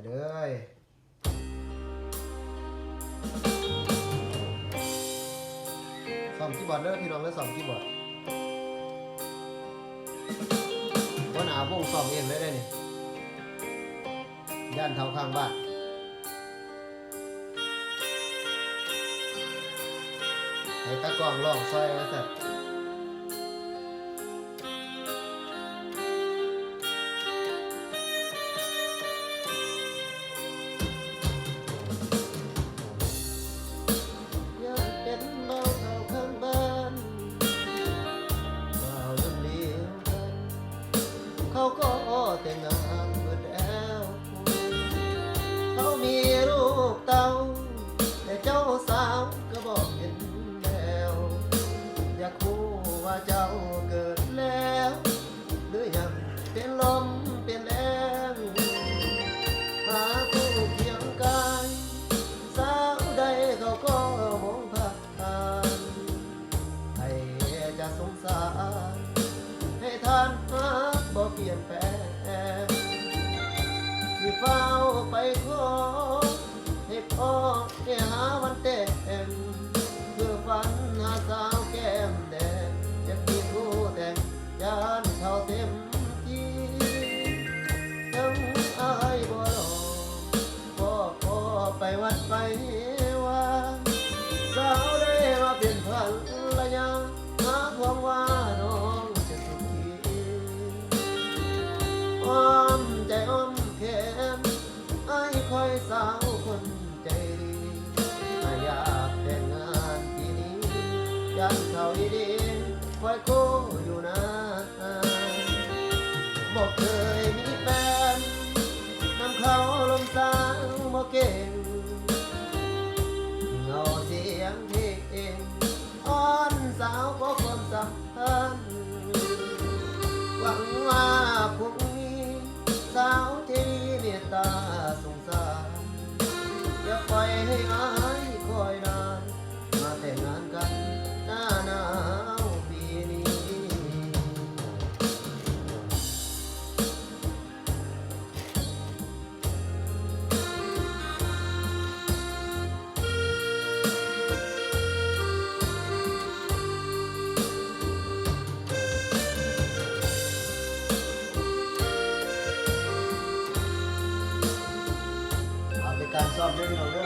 เลยซ้อมคีย์บอร์ดเด้อพี่น้องแล้วซ้อมคีย์บอร์ดว่าหนาวงซ้อมเองเลยได้นี่ย่านเท้าข้างบ้านให้ตะกล้องร้องซอยแล้วสัตว์เขาก็แต่งงานเบิดแล้วเขามีลูกเต้าแต่เจ้าสาวก็บอกเห็นแล้วอยากรู้ว่าเจ้าเกิดแล้วหรือยังเป็นลมเป็นแรงหาคู่เคียงกายสาวใดเขาก็มองผ่านให้จะสงสารให้ท่านบ่เปลี่ยนแปลงสิเฝ้าไปขอให้พ่อให้หาวันแต่งเพื่อฝันหาสาวแก้มแดงอยากมีคู่แต่งยานเขาเต็มที่ยังอายบ่รอพ่อไปวัดไปว่าสาวได้มาเป็นภรรยาหาหวังว่าน้องอ้อมใจอ้อมแขนไอ้คอยสาวคนใจดีอยากแต่งงานปีนี้ยันเขาดีคอยโคอยู่นะบอกเคยมีแฟนนำเขาลมสางบอกเก่งเงาเสียงเพลงอ้อนสาวขอความสัมพันธ์หวังว่าพวกสาวที่เมตตาสงสารอย่าปล่อยให้อายคอยนานมาแต่งงานกันหน้าหนาวปีนี้การซ้อมเล่นเราเด้อ